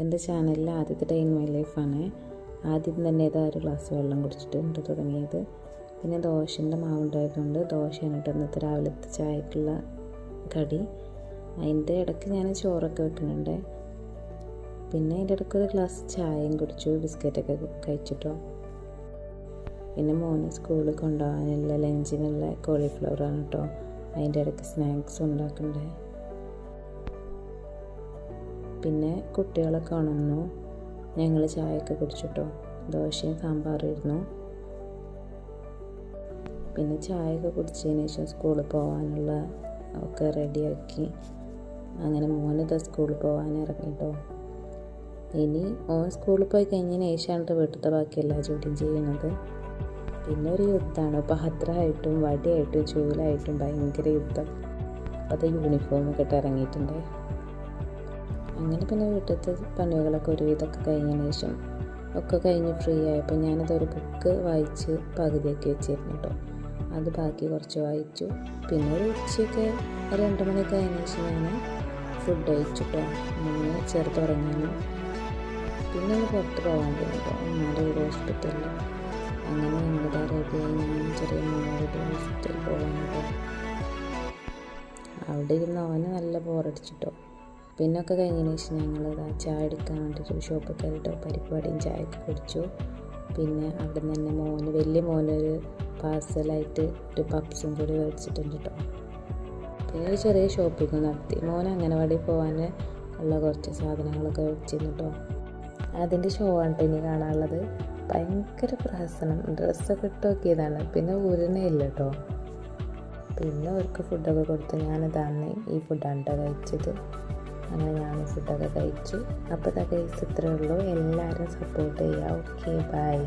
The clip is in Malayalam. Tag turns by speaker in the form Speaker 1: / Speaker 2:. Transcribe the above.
Speaker 1: അപ്പോൾ എൻ്റെ ചാനലിൽ ആദ്യത്തെ ഡേ ഇൻ മൈ ലൈഫാണ്. ആദ്യം തന്നെ ഇതാ ഒരു ഗ്ലാസ് വെള്ളം കുടിച്ചിട്ടുണ്ട് തുടങ്ങിയത്. പിന്നെ ദോശൻ്റെ മാവുണ്ടായതുകൊണ്ട് ദോശയാണ് കേട്ടോ ഇന്നത്തെ രാവിലത്തെ ചായക്കുള്ള കടി. അതിൻ്റെ ഇടയ്ക്ക് ഞാൻ ചോറൊക്കെ വെക്കുന്നുണ്ട്. പിന്നെ അതിൻ്റെ ഇടയ്ക്ക് ഒരു ഗ്ലാസ് ചായയും കുടിച്ചു, ബിസ്ക്കറ്റൊക്കെ കഴിച്ചിട്ടോ. പിന്നെ മോന് സ്കൂളിൽ കൊണ്ടുപോകാനുള്ള ലഞ്ചിനുള്ള കോളിഫ്ലവറാണ് കേട്ടോ. അതിൻ്റെ ഇടയ്ക്ക് സ്നാക്സ് ഉണ്ടാക്കണ്ടേ. പിന്നെ കുട്ടികളൊക്കെ ഉണർന്നു, ഞങ്ങൾ ചായയൊക്കെ കുടിച്ചിട്ടോ. ദോശയും സാമ്പാറായിരുന്നു. പിന്നെ ചായയൊക്കെ കുടിച്ചതിന് ശേഷം സ്കൂളിൽ പോകാനുള്ള ഒക്കെ റെഡിയാക്കി. അങ്ങനെ മോനിത് സ്കൂളിൽ പോകാൻ ഇറങ്ങിട്ടോ. ഇനി ഓൻ സ്കൂളിൽ പോയി കഴിഞ്ഞതിന് ശേഷമാണ് വീട്ടിലത്തെ ബാക്കി എല്ലാ ജോലിയും ചെയ്യുന്നത്. പിന്നെ ഒരു യുദ്ധമാണ്, പാത്രമായിട്ടും വടിയായിട്ടും ചൂലായിട്ടും ഭയങ്കര യുദ്ധം. അപ്പോൾ അത് യൂണിഫോമൊക്കെ ഇട്ട് ഇറങ്ങിയിട്ടുണ്ട്. അങ്ങനെ പിന്നെ വീട്ടിലത്തെ പണികളൊക്കെ ഒരുവിധമൊക്കെ കഴിഞ്ഞതിന് ശേഷം ഒക്കെ കഴിഞ്ഞ് ഫ്രീ ആയപ്പോൾ ഞാനതൊരു ബുക്ക് വായിച്ച് പകുതിയാക്കി വെച്ചിരുന്നു കേട്ടോ. അത് ബാക്കി കുറച്ച് വായിച്ചു. പിന്നെ ഒരു ഉച്ചയൊക്കെ 2 മണിയൊക്കെ കഴിഞ്ഞ ശേഷം ഞാൻ ഫുഡ് കഴിച്ചിട്ടോ. മോനെ ചെറുതുറങ്ങാനും പിന്നെ പുറത്ത് പോകാൻ കേട്ടോ, ഉമ്മാൻ്റെ വീട് ഹോസ്പിറ്റലിൽ. അങ്ങനെ ഞങ്ങളിതാ റെഡിയായി ഞാൻ ചെറിയ മോനോട് ഹോസ്പിറ്റലിൽ പോകാൻ കേട്ടോ. അവിടെ ഇരുന്ന് അവന് നല്ല ബോറടിച്ചിട്ടോ. പിന്നെ ഒക്കെ കഴിഞ്ഞതിന് ശേഷം ഞങ്ങളിതാ ചായ എടുക്കാൻ വേണ്ടിയിട്ട് ഒരു ഷോപ്പിൽ കയറിയിട്ടോ. പരിപ്പാടിയും ചായയൊക്കെ കുടിച്ചു. പിന്നെ അവിടെ നിന്ന് തന്നെ വലിയ മോനൊരു പാർസലായിട്ട് ഒരു പപ്സും കൂടി മേടിച്ചിട്ടുണ്ട് കേട്ടോ. പിന്നെ ഒരു ചെറിയ ഷോപ്പിംഗ് നടത്തി. അംഗനവാടി പോകാൻ ഉള്ള കുറച്ച് സാധനങ്ങളൊക്കെ മേടിച്ചിരുന്നു കേട്ടോ. അതിൻ്റെ ഷോ ആണ് ഇനി കാണാനുള്ളത്. ഭയങ്കര പ്രഹസനം. ഡ്രസ്സൊക്കെ ഇട്ട് നോക്കിയതാണ്, പിന്നെ ഊരണേ ഇല്ല കേട്ടോ. പിന്നെ അവർക്ക് ഫുഡൊക്കെ കൊടുത്ത് ഞാനിതാണ് ഈ ഫുഡാണ് കേട്ടോ കഴിച്ചത്. അങ്ങനെ ഞാൻ ഫുഡൊക്കെ കഴിച്ചു. അപ്പോൾ ഇതൊക്കെ ഇത്രയേ ഉള്ളൂ. എല്ലാവരും സപ്പോർട്ട് ചെയ്യുക. Okay, by.